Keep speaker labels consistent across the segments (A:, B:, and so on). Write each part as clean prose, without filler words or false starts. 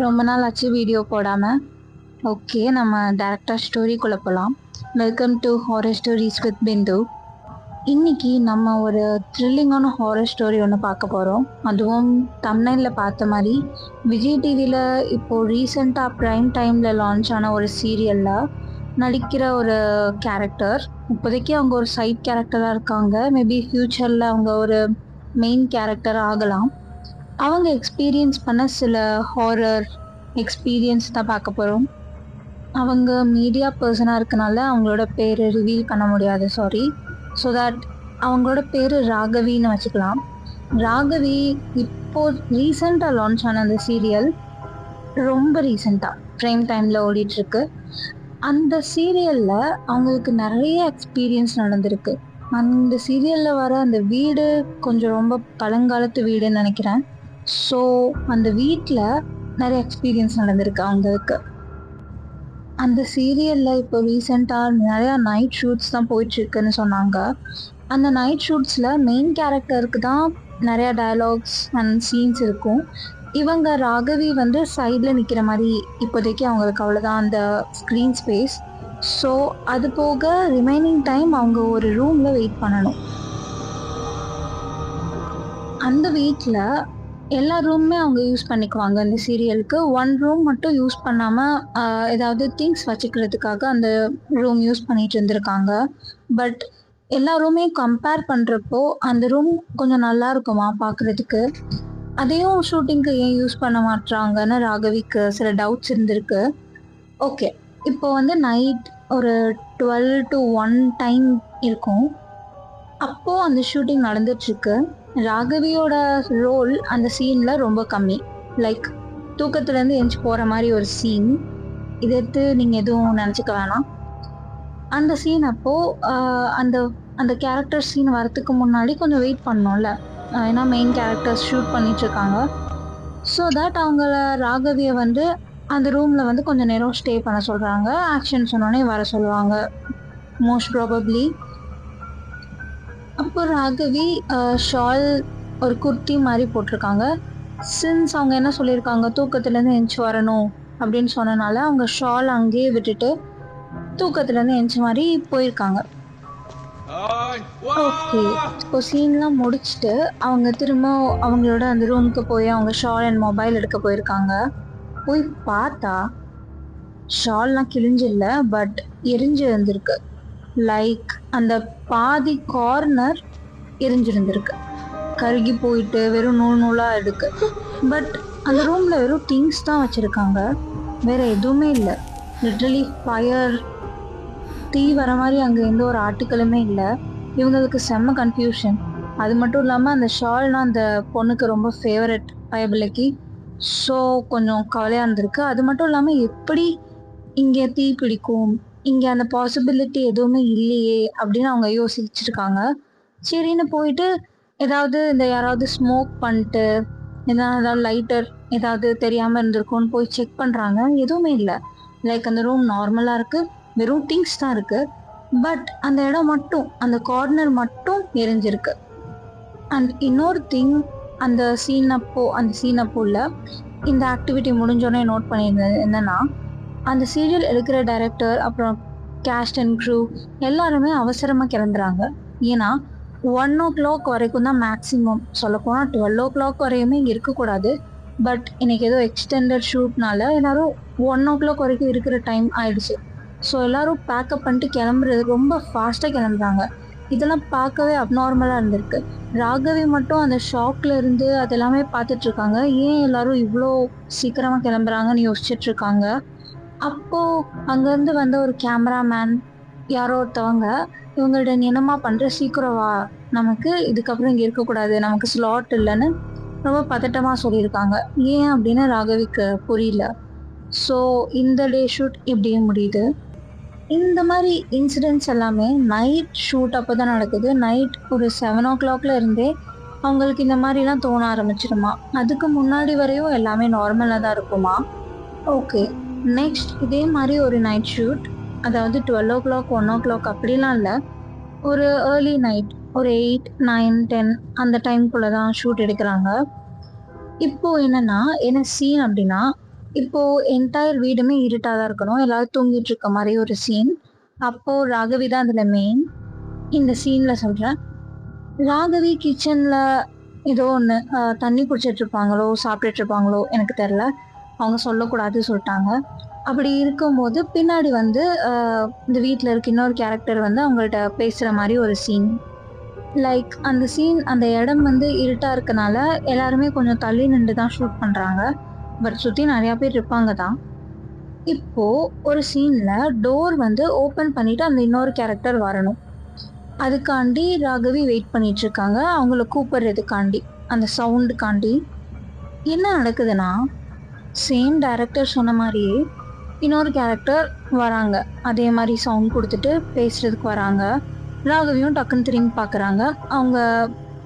A: ரொம்ப நாள் ஆச்சு வீடியோ போடாமல். ஓகே, நம்ம டேரக்டாக ஸ்டோரிக்குள்ளே போகலாம். Welcome to horror stories with Bindu. இன்னைக்கு நம்ம ஒரு த்ரில்லிங்கான ஹாரர் ஸ்டோரி ஒன்று பார்க்க போகிறோம். அதுவும் தம்ப்நெயிலில் பார்த்த மாதிரி விஜய் டிவியில் இப்போது ரீசெண்டாக ப்ரைம் டைமில் லான்ச் ஆன ஒரு சீரியலில் நடிக்கிற ஒரு கேரக்டர். இப்போதைக்கு அவங்க ஒரு சைட் கேரக்டராக இருக்காங்க. மேபி ஃப்யூச்சரில் அவங்க ஒரு மெயின் கேரக்டர் ஆகலாம். அவங்க எக்ஸ்பீரியன்ஸ் பண்ண சில ஹாரர் எக்ஸ்பீரியன்ஸ் தான் பார்க்க போகிறோம். அவங்க மீடியா பர்சனாக இருக்கனால அவங்களோட பேர் ரிவீல் பண்ண முடியாது, சாரி. ஸோ தட் அவங்களோட பேர் ராகவின்னு வச்சுக்கலாம். ராகவி இப்போது ரீசெண்டாக லான்ச் ஆன அந்த சீரியல் ரொம்ப ரீசெண்டாக ப்ரைம் டைமில் ஓடிட்டுருக்கு. அந்த சீரியலில் அவங்களுக்கு நிறைய எக்ஸ்பீரியன்ஸ் நடந்திருக்கு. அந்த சீரியலில் வர அந்த வீடு கொஞ்சம் ரொம்ப பழங்காலத்து வீடுன்னு நினைக்கிறேன். ஸோ அந்த வீட்டில் நிறைய எக்ஸ்பீரியன்ஸ் நடந்திருக்கு அவங்களுக்கு. அந்த சீரியலில் இப்போ ரீசெண்டாக நிறையா நைட் ஷூட்ஸ் தான் போயிட்டுருக்குன்னு சொன்னாங்க. அந்த நைட் ஷூட்ஸில் மெயின் கேரக்டருக்கு தான் நிறையா டயலாக்ஸ் அண்ட் சீன்ஸ் இருக்கும். இவங்க ராகவி வந்து சைடில் நிற்கிற மாதிரி இப்போதைக்கு அவங்களுக்கு அவ்வளோதான் அந்த ஸ்க்ரீன் ஸ்பேஸ். ஸோ அது போக ரிமைனிங் டைம் அவங்க ஒரு ரூமில் வெயிட் பண்ணணும். அந்த வீட்டில் எல்லா ரூமுமே அவங்க யூஸ் பண்ணிக்குவாங்க. இந்த சீரியலுக்கு ஒன் ரூம் மட்டும் யூஸ் பண்ணாமல் ஏதாவது திங்ஸ் வச்சுக்கிறதுக்காக அந்த ரூம் யூஸ் பண்ணிட்டு இருந்திருக்காங்க. பட் எல்லா ரூமையும் கம்பேர் பண்ணுறப்போ அந்த ரூம் கொஞ்சம் நல்லா இருக்குமா பார்க்குறதுக்கு. அதையும் ஷூட்டிங்க்கு ஏன் யூஸ் பண்ண மாட்டாங்கன்னு ராகவிக்கு சில டவுட்ஸ் இருந்திருக்கு. ஓகே, இப்போ வந்து நைட் ஒரு 12 to 1 டைம் இருக்கும். அப்போது அந்த ஷூட்டிங் நடந்துட்டுருக்கு. ராகவியோட ரோல் அந்த சீனில் ரொம்ப கம்மி. லைக் தூக்கத்துலேருந்து எழுந்துச்சி போகிற மாதிரி ஒரு சீன். இதை எடுத்து நீங்கள் எதுவும் நினச்சிக்க வேணாம். அந்த சீன் அப்போது அந்த அந்த கேரக்டர் சீன் வரத்துக்கு முன்னாடி கொஞ்சம் வெயிட் பண்ணோம்ல, ஏன்னா மெயின் கேரக்டர்ஸ் ஷூட் பண்ணிகிட்ருக்காங்க. ஸோ தட் அவங்கள ராகவியை வந்து அந்த ரூமில் வந்து கொஞ்சம் நேரம் ஸ்டே பண்ண சொல்கிறாங்க. ஆக்ஷன் சொன்னோடனே வர சொல்லுவாங்க மோஸ்ட் ப்ராபப்ளி. அப்போ ராகவி ஷால் ஒரு குர்த்தி மாதிரி போட்டிருக்காங்க. சின்ஸ் அவங்க என்ன சொல்லியிருக்காங்க, தூக்கத்துலேருந்து எழுந்துச்சி வரணும் அப்படின்னு சொன்னனால அவங்க ஷால் அங்கேயே விட்டுட்டு தூக்கத்துலேருந்து எழுந்துச்சி மாதிரி போயிருக்காங்க. ஓகே, இப்போ சீன்லாம் முடிச்சுட்டு அவங்க திரும்ப அவங்களோட அந்த ரூமுக்கு போய் அவங்க ஷால் அண்ட் மொபைல் எடுக்க போயிருக்காங்க. போய் பார்த்தா ஷால்லாம் கிழிஞ்சில்ல, பட் எரிஞ்சு இருந்திருக்கு. லைக் அந்த பாதி கார்னர் எரிஞ்சிருந்திருக்கு, கருகி போயிட்டு வெறும் நூல் நூலாக இருக்கு. பட் அந்த ரூமில் வெறும் திங்ஸ் தான் வச்சுருக்காங்க, வேறு எதுவுமே இல்லை. லிட்ரலி ஃபயர், தீ வர மாதிரி அங்கே எந்த ஒரு ஆர்டிக்கலுமே இல்லை. இவங்களுக்கு செம்ம கன்ஃபியூஷன். அது மட்டும் இல்லாமல் அந்த ஷால்னால் அந்த பொண்ணுக்கு ரொம்ப ஃபேவரட் பயபிளைக்கு. ஸோ கொஞ்சம் கவலையாக இருந்திருக்கு. அது மட்டும் இல்லாமல் எப்படி இங்கே தீ பிடிக்கும், இங்கே அந்த பாசிபிலிட்டி எதுவுமே இல்லையே அப்படின்னு அவங்க யோசிச்சுருக்காங்க. சரின்னு போயிட்டு ஏதாவது இந்த யாராவது ஸ்மோக் பண்ணிட்டு ஏதாவது லைட்டர் ஏதாவது தெரியாமல் இருந்திருக்கும்னு போய் செக் பண்ணுறாங்க. எதுவுமே இல்லை. லைக் அந்த ரூம் நார்மலாக இருக்குது, வெறும் திங்ஸ் தான் இருக்குது. பட் அந்த இடம் மட்டும், அந்த கார்னர் மட்டும் எரிஞ்சிருக்கு. அண்ட் இன்னொரு திங், அந்த சீன் அப்போல இந்த ஆக்டிவிட்டி முடிஞ்சோடனே நோட் பண்ணியிருந்தது என்னென்னா, அந்த சீரியல் எடுக்கிற டைரக்டர் அப்புறம் கேஸ்ட் அண்ட் க்ரூ எல்லாருமே அவசரமாக கிளம்புறாங்க. ஏன்னா 1 o'clock வரைக்கும் தான் மேக்ஸிமம், சொல்லப்போனால் 12 o'clock வரையுமே இங்கே இருக்கக்கூடாது. பட் இன்றைக்கி ஏதோ எக்ஸ்டெண்டட் ஷூட்னால எல்லோரும் 1 o'clock வரைக்கும் இருக்கிற டைம் ஆயிடுச்சு. ஸோ எல்லோரும் பேக்கப் பண்ணிட்டு கிளம்புறது ரொம்ப ஃபாஸ்ட்டாக கிளம்புறாங்க. இதெல்லாம் பார்க்கவே அப்நார்மலாக இருந்திருக்கு. ராகவி மட்டும் அந்த ஷாக்கில் இருந்து அதெல்லாமே பார்த்துட்ருக்காங்க. ஏன் எல்லோரும் இவ்வளோ சீக்கிரமாக கிளம்புறாங்கன்னு யோசிச்சுட்ருக்காங்க. அப்போது அங்கேருந்து வந்த ஒரு கேமராமேன் யாரோ ஒருத்தவங்க இவங்கள்ட்ட என்னமா பண்ணுற, சீக்கிரம் வா, நமக்கு இதுக்கப்புறம் இங்கே இருக்கக்கூடாது, நமக்கு ஸ்லாட் இல்லைன்னு ரொம்ப பதட்டமாக சொல்லியிருக்காங்க. ஏன் அப்படின்னு ராகவிக்கு புரியல. ஸோ இந்த டே ஷூட் இப்படியே முடியுது. இந்த மாதிரி இன்சிடென்ட்ஸ் எல்லாமே நைட் ஷூட் அப்போ தான் நடக்குது. நைட் ஒரு 7 o'clock இருந்தே அவங்களுக்கு இந்த மாதிரிலாம் தோண ஆரம்பிச்சிடுமா. அதுக்கு முன்னாடி வரையும் எல்லாமே நார்மலாக தான் இருக்குமா. ஓகே, நெக்ஸ்ட் இதே மாதிரி ஒரு நைட் ஷூட், அதாவது 12 o'clock 1 o'clock அப்படிலாம் இல்லை, ஒரு ஏர்லி நைட் ஒரு 8, 9, 10 அந்த டைம்குள்ளே தான் ஷூட் எடுக்கிறாங்க. இப்போது என்ன சீன் அப்படின்னா, இப்போ என்டையர் வீடுமே இருட்டா தான் இருக்கணும். எல்லாரும் தூங்கிட்டு இருக்க மாரி ஒரு சீன். அப்போ ராகவி தான் அதுல மெயின். இந்த சீன்ல சொல்றேன். ராகவி கிச்சன்ல ஏதோ ஒண்ணு தண்ணி குடிச்சிட்டு இருப்பாங்களோ, சாப்பிட்டுட்டு இருப்பாங்களோ எனக்கு தெரியல. அவங்க சொல்லக்கூடாது சொல்ட்டாங்க. அப்படி இருக்கும்போது பின்னாடி வந்து இந்த வீட்ல இருக்க இன்னொரு கேரக்டர் வந்து அவங்கள்ட்ட பேசுற மாரி ஒரு சீன். லைக் அந்த சீன் அந்த இடம் வந்து இருட்டா இருக்கனால எல்லாருமே கொஞ்சம் தள்ளி நின்று தான் ஷூட் பண்றாங்க. பட் சுத்தி நெறைய பேர் இருப்பாங்க தான். இப்போ ஒரு சீன்ல டோர் வந்து ஓப்பன் பண்ணிட்டு அந்த இன்னொரு கேரக்டர் வரணும். அதுக்காண்டி ராகவி வெயிட் பண்ணிட்டு இருக்காங்க. அவங்கள கூப்பிடுறதுக்காண்டி, அந்த சவுண்டுக்காண்டி. என்ன நடக்குதுன்னா, சேம் டைரக்டர் சொன்ன மாரியே இன்னொரு கேரக்டர் வராங்க. அதே மாரி சவுண்ட் குடுத்துட்டு பேசுறதுக்கு வராங்க. ராகவியும் டக்குன்னு திரும்பி பார்க்குறாங்க. அவங்க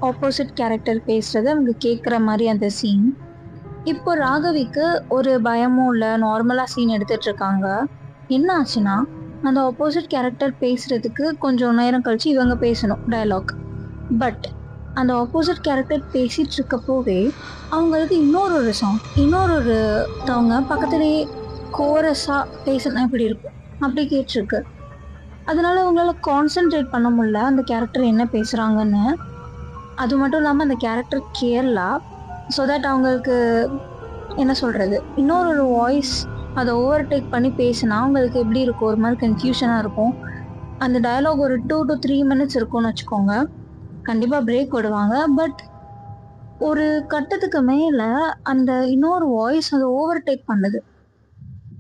A: ஆப்போசிட் கேரக்டர் பேசுறத அவங்க கேட்குற மாரி அந்த சீன். இப்போ ராகவிக்கு ஒரு பயமும் இல்ல. நார்மலா சீன் எடுத்துட்டு இருக்காங்க. என்ன ஆச்சுன்னா, அந்த ஆப்போசிட் கேரக்டர் பேசுறதுக்கு கொஞ்சம் நேரம் கழிச்சு இவங்க பேசணும் டயலாக். பட் அந்த ஆப்போசிட் கேரக்டர் பேசிட்டு இருக்கப்போவே அவங்களுக்கு இன்னொரு சவுண்ட், இன்னொருத்தவங்க பக்கத்துலேயே கோரஸா பேசினா எப்படி இருக்கும் அப்படி கேட்டிருக்கு. அதனால அவங்களால கான்சென்ட்ரேட் பண்ண முடியல அந்த கேரக்டர் என்ன பேசுறாங்கன்னு. அது மட்டும் இல்லாம அந்த கேரக்டர் கேரளா. ஸோ தட் அவங்களுக்கு என்ன சொல்றது, இன்னொரு வாய்ஸ் அதை ஓவர்டேக் பண்ணி பேசினா அவங்களுக்கு எப்படி இருக்கும், ஒரு மாதிரி கன்ஃபியூஷனா இருக்கும். அந்த டயலாக் ஒரு 2 to 3 minutes இருக்கும்னு வச்சுக்கோங்க. கண்டிப்பா பிரேக் விடுவாங்க. பட் ஒரு கட்டத்துக்கு மேல அந்த இன்னொரு வாய்ஸ் அதை ஓவர்டேக் பண்ணுது.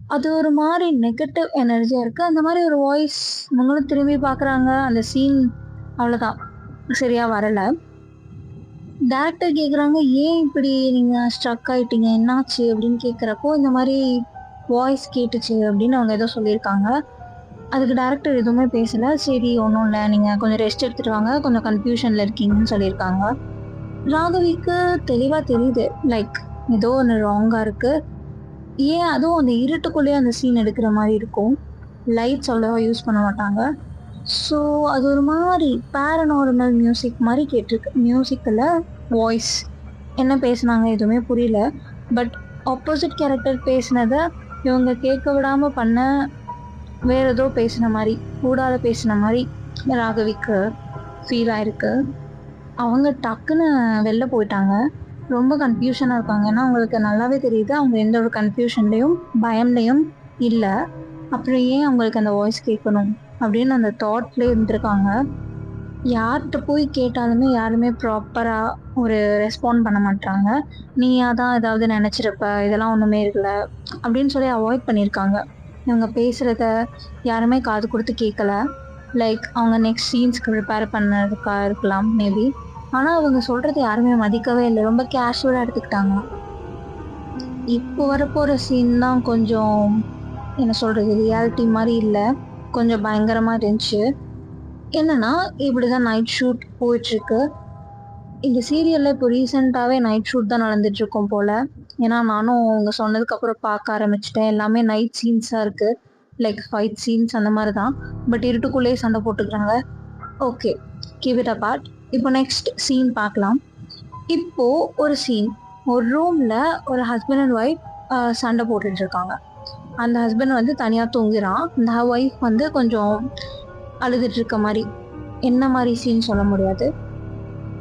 A: அது ஒரு மாரி நெகட்டிவ் எனர்ஜியா இருக்கு. அந்த மாரி ஒரு வாய்ஸ் இவங்களும் திரும்பி பார்க்குறாங்க. அந்த சீன் அவ்வளோதான். சரியா வரல. டைரக்டர் கேட்குறாங்க, "ஏன் இப்படி நீங்க ஸ்ட்ரக் ஆயிட்டீங்க? என்னாச்சு?" அப்படின்னு கேட்குறப்போ, "இந்த மாரி வாய்ஸ் கேட்டுச்சு" அப்படின்னு அவங்க ஏதோ சொல்லியிருக்காங்க. அதுக்கு டைரக்டர் எதுவுமே பேசல. "சரி ஒண்ணும் இல்ல. நீங்க கொஞ்சம் ரெஸ்ட் எடுத்துட்டு வாங்க. கொஞ்சம் கன்ஃப்யூஷன்ல இருக்கீங்கன்னு" சொல்லியிருக்காங்க. ராகவிக்கு தெளிவா தெரியுது. லைக் ஏதோ ஒண்ணு ராங்கா இருக்கு. ஏன் அதுவும் அந்த இருட்டுக்குள்ளேயே அந்த சீன் எடுக்கிற மாரி இருக்கும். லைட்ஸ் அவ்வளவா யூஸ் பண்ண மாட்டாங்க. ஸோ அது ஒரு மாரி பேரநார்மல் மியூசிக் மாரி கேட்டிருக்கு. மியூசிக் இல்ல, வாய்ஸ். என்ன பேசுனாங்க எதுவுமே புரியல. பட் ஆப்போசிட் கேரக்டர் பேசினத இவங்க கேட்க விடாம பண்ண வேற ஏதோ பேசின மாரி, ஊடால பேசின மாரி ராகவிக்கு ஃபீல் ஆயிருக்கு. அவங்க டக்குன்னு வெளில போயிட்டாங்க. ரொம்ப கன்ஃபியூஷனா இருக்காங்க. ஏன்னா அவங்களுக்கு நல்லாவே தெரியுது அவங்க எந்த ஒரு கன்ஃபியூஷன்லயும், பயம்லயும் இல்ல. அப்புறம் ஏன் அவங்களுக்கு அந்த வாய்ஸ் கேட்கணும் அப்படின்னு அந்த தாட்லயே இருந்திருக்காங்க. யார்கிட்ட போய் கேட்டாலுமே யாருமே ப்ராப்பரா ஒரு ரெஸ்பாண்ட் பண்ண மாட்றாங்க. "நீயா தான் ஏதாவது நெனச்சிருப்ப. இதெல்லாம் ஒண்ணுமே இல்ல" அப்படின்னு சொல்லி அவாய்ட் பண்ணியிருக்காங்க. இவங்க பேசுறத யாருமே காது குடுத்து கேட்கல. லைக் அவங்க நெக்ஸ்ட் சீன்ஸ்க்கு ப்ரிப்பேர் பண்ணதுக்கா இருக்கலாம் மேபி. ஆனா அவங்க சொல்றத யாருமே மதிக்கவே இல்ல. ரொம்ப கேஷுவலா எடுத்துக்கிட்டாங்க. இப்போ வரப்போற சீன் தான் கொஞ்சம் என்ன சொல்றது, ரியாலிட்டி மாரி இல்ல. கொஞ்சம் பயங்கரமா இருந்துச்சு. என்னன்னா, இப்படிதான் நைட் ஷூட் போயிட்டுருக்கு. இந்த சீரியல்ல இப்போ ரீசென்ட்டாவே நைட் ஷூட் தான் நடந்துட்டுருக்கும் போல. ஏன்னா நானும் அவங்க சொன்னதுக்கப்புறம் பார்க்க ஆரம்பிச்சுட்டேன். எல்லாமே நைட் சீன்ஸா இருக்கு. லைக் ஃபைட் சீன்ஸ் அந்த மாரி தான். பட் இருட்டுக்குள்ளேயே சண்டை போட்டுக்கிறாங்க. ஓகே. Keep it apart. இப்போ நெக்ஸ்ட் சீன் பார்க்கலாம். இப்போ ஒரு சீன். ஒரு ரூம்ல ஒரு ஹஸ்பண்ட் அண்ட் ஒய்ஃப் சண்டை போட்டுட்டு இருக்காங்க. அந்த ஹஸ்பண்ட் வந்து தனியா தூங்குறான். அந்த ஒய்ஃப் வந்து கொஞ்சம் அழுதுட்டு இருக்க மாரி. என்ன மாரி சீன் சொல்ல முடியாது.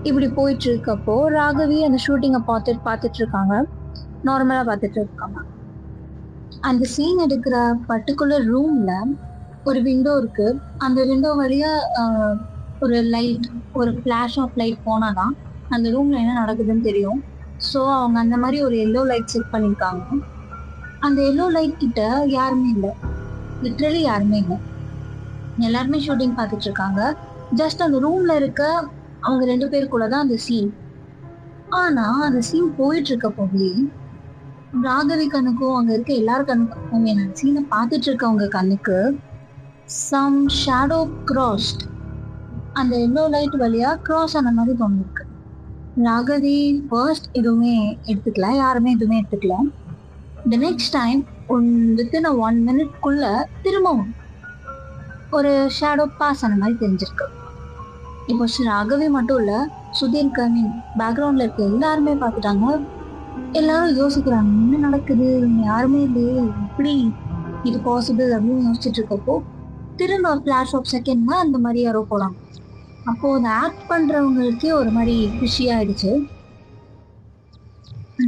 A: இப்படி போயிட்டு இருக்கப்போ ராகவி அந்த ஷூட்டிங்கை பார்த்துட்டு இருக்காங்க. நார்மலா பார்த்துட்டு இருக்காங்க. அந்த சீன் எடுக்கிற பர்டிகுலர் ரூம்ல ஒரு விண்டோ இருக்கு. அந்த விண்டோ வழியா ஒரு லைட், ஒரு ஃபிளாஷ் ஆஃப் லைட் போனாதான் அந்த ரூம்ல என்ன நடக்குதுன்னு தெரியும். ஸோ அவங்க அந்த மாதிரி ஒரு எல்லோ லைட் செட் பண்ணியிருக்காங்க. அந்த எல்லோ லைட் கிட்ட யாருமே இல்லை. லிட்ரலி யாருமே இல்லை. எல்லாருமே ஷூட்டிங் பார்த்துட்டு இருக்காங்க. ஜஸ்ட் அந்த ரூம்ல இருக்க அவங்க 2 பேருக்குள்ளதான் அந்த சீன். ஆனா அந்த சீன் போயிட்டு இருக்க போய் ராகவி கண்ணுக்கும் அங்க இருக்க எல்லார் கண்ணுக்கும், அந்த சீனை பார்த்துட்டு இருக்கவங்க கண்ணுக்கு சம் ஷேடோ கிராஸ்ட், அந்த எல்லோ லைட் வழியா கிராஸ் ஆன மாதிரி தோணிருக்கு. ராகவி ஃபர்ஸ்ட் எதுவுமே எடுத்துக்கல, யாருமே எதுவுமே எடுத்துக்கல. The next time within 1 minute திரும்பவும் ஒரு ஷேடோ பாஸ் ஆன மாதிரி தெரிஞ்சிருக்கு. இப்போ ராகவி மட்டும் இல்ல, சுதீர் கமின் பேக்ரவுண்ட்ல இருக்க எல்லாருமே பார்த்துட்டாங்க. எல்லாரும் யோசிக்கிறாங்க, என்ன நடக்குது, இங்க யாருமே இல்லையே, எப்படி இது பாசிபிள் அப்படின்னு யோசிச்சுட்டு இருக்கப்போ திரும்ப ஃபிளாஷ் ஆஃப் செகண்ட்னா அந்த மாதிரி யாரோ போலாம். அப்போ அந்த ஆக்ட் பண்றவங்களுக்கே ஒரு மாதிரி குஷி ஆயிடுச்சு.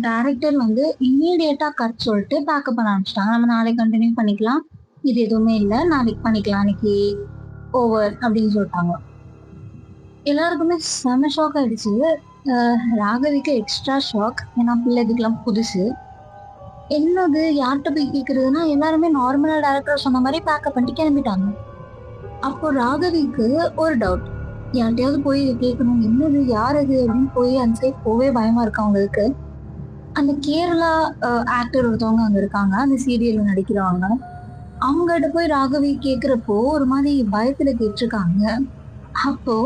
A: டைரக்டர் வந்து இம்மீடியட்டா கட் சொல்லிட்டு பேக்கப் பண்ண ஆரம்பிச்சிட்டாங்க. நம்ம நாளைக்கு கண்டினியூ பண்ணிக்கலாம், இது எதுவுமே இல்லை, நாளைக்கு பண்ணிக்கலாம், அன்னைக்கு ஓவர் அப்படின்னு சொல்லிட்டாங்க. எல்லாருக்குமே செம ஷாக் ஆயிடுச்சு. ராகவிக்கு எக்ஸ்ட்ரா ஷாக், ஏன்னா பிள்ளைகளுக்குலாம் புதுசு. என்னது யார்கிட்ட போய் கேட்கறதுன்னா எல்லாருமே நார்மலா டேரக்டர் சொன்ன மாதிரி பேக்கப் பண்ணிட்டு கிளம்பிட்டாங்க. அப்போ ராகவிக்கு ஒரு டவுட், யார்கிட்டயாவது போய் கேட்கணும், என்னது யார் அது அப்படின்னு போய் அந்த சைட் போவே பயமா இருக்கு அவங்களுக்கு. அந்த கேரளா ஆக்டர் ஒருத்தவங்க அங்க இருக்காங்க, அந்த சீரியல்ல நடிக்கிறவங்க. அவங்ககிட்ட போய் ராகவி கேக்குறப்போ ஒரு மாதிரி பயத்துல கேட்டிருக்காங்க. அப்போ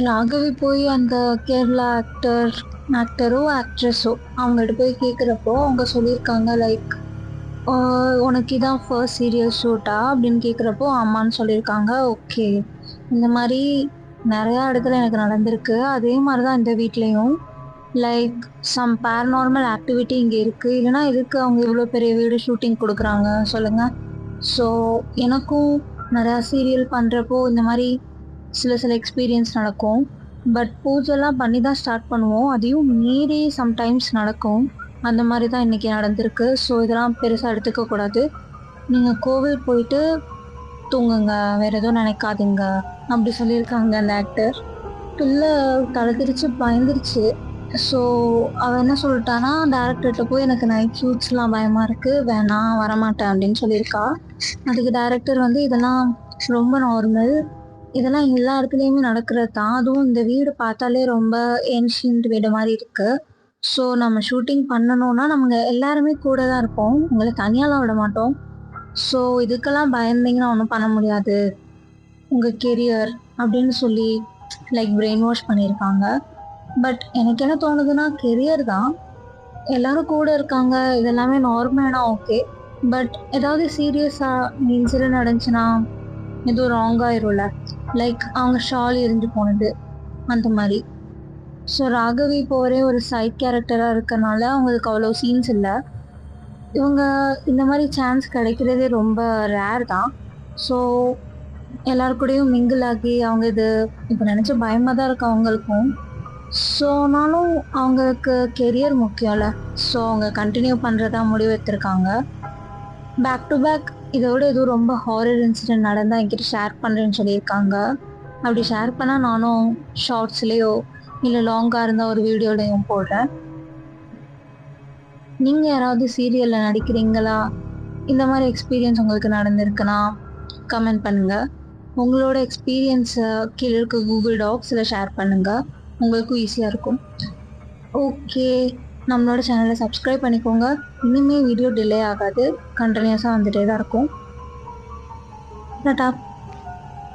A: ராகவி போய் அந்த கேரளா ஆக்டரோ ஆக்ட்ரஸோ அவங்ககிட்ட போய் கேட்குறப்போ அவங்க சொல்லியிருக்காங்க, லைக் உனக்கு இதான் ஃபர்ஸ்ட் சீரியல் ஷூட்டா அப்படின்னு கேட்குறப்போ ஆமான்னு சொல்லியிருக்காங்க. ஓகே, இந்த மாதிரி நிறையா இடத்துல எனக்கு நடந்திருக்கு, அதே மாதிரி தான் இந்த வீட்லேயும். லைக் சம் பேரநார்மல் ஆக்டிவிட்டி இங்கே இருக்குது, இல்லைனா எதுக்கு அவங்க இவ்வளோ பெரிய வீடு ஷூட்டிங் கொடுக்குறாங்க சொல்லுங்கள். ஸோ எனக்கும் நிறையா சீரியல் பண்ணுறப்போ இந்த மாதிரி சில எக்ஸ்பீரியன்ஸ் நடக்கும். பட் பூஜைலாம் பண்ணி தான் ஸ்டார்ட் பண்ணுவோம், அதையும் மீறி சம்டைம்ஸ் நடக்கும். அந்த மாதிரி தான் இன்றைக்கி நடந்திருக்கு. ஸோ இதெல்லாம் பெருசாக எடுத்துக்கக்கூடாது. நீங்கள் கோவில் போயிட்டு தூங்குங்க, வேறு எதுவும் நினைக்காதீங்க அப்படி சொல்லியிருக்காங்க அந்த ஆக்டர். பிள்ளை தலை திரிச்சு பயந்துருச்சு. ஸோ அவள் என்ன சொல்லிட்டானா, டேரக்டர்கிட்ட போய் எனக்கு நைட் ஷூட்ஸ்லாம் பயமாக இருக்குது, வேணாம் வரமாட்டேன் அப்படின்னு சொல்லியிருக்கா. அதுக்கு டேரக்டர் வந்து இதெல்லாம் ரொம்ப நார்மல், இதெல்லாம் எல்லா இடத்துலையுமே நடக்கிறது தான், அதுவும் இந்த வீடு பார்த்தாலே ரொம்ப ஏன்ஷியன்ட் வீடு மாதிரி இருக்குது. ஸோ நம்ம ஷூட்டிங் பண்ணணும்னா நம்ம எல்லாருமே கூட தான் இருப்போம், உங்களை தனியாலாம் விட மாட்டோம். ஸோ இதுக்கெல்லாம் பயந்தீங்கன்னா ஒன்றும் பண்ண முடியாது, உங்கள் கெரியர் அப்படின்னு சொல்லி லைக் பிரெயின் வாஷ் பண்ணியிருக்காங்க. பட் எனக்கு என்ன தோணுதுன்னா, கெரியர் தான், எல்லாரும் கூட இருக்காங்க, இதெல்லாமே நார்மலானா ஓகே. பட் ஏதாவது சீரியஸாக இன்சிடென்ட் நடந்துச்சுன்னா எதுவும் ராங்காயிரும்ல, லைக் அவங்க ஷால் எரிஞ்சு போனது அந்த மாதிரி. ஸோ ராகவி இப்போ ஒரே ஒரு சைட் கேரக்டராக இருக்கறனால அவங்களுக்கு அவ்வளோ சீன்ஸ் இல்லை. இவங்க இந்த மாதிரி சான்ஸ் கிடைக்கிறதே ரொம்ப ரேர் தான். ஸோ எல்லாருக்கூடையும் மிங்கிள் ஆகி அவங்க இது இப்போ நினச்ச பயமாக தான் இருக்கு அவங்களுக்கும். ஸோ ஆனாலும் அவங்களுக்கு கெரியர் முக்கியம்ல, ஸோ அவங்க கண்டினியூ பண்ணுறதா முடிவெடுத்திருக்காங்க. பேக் டு பேக் இதோட எதுவும் ரொம்ப ஹாரர் இன்சிடென்ட் நடந்தால் என்கிட்ட ஷேர் பண்ணுறேன்னு சொல்லியிருக்காங்க. அப்படி ஷேர் பண்ணால் நானும் ஷார்ட்ஸ்லேயோ இல்லை லாங்காக இருந்தால் ஒரு வீடியோலையும் போடுறேன். நீங்கள் யாராவது சீரியலில் நடிக்கிறீங்களா, இந்த மாதிரி எக்ஸ்பீரியன்ஸ் உங்களுக்கு நடந்திருக்குன்னா கமெண்ட் பண்ணுங்கள். உங்களோட எக்ஸ்பீரியன்ஸை கீழே இருக்க கூகுள் டாக்ஸில் ஷேர் பண்ணுங்கள், உங்களுக்கும் ஈஸியாக இருக்கும். ஓகே, நம்மளோட சேனலை சப்ஸ்கிரைப் பண்ணிக்கோங்க. இனிமேல் வீடியோ டிலே ஆகாது, கண்டினியூஸாக வந்துகிட்டே தான் இருக்கும். டாடா.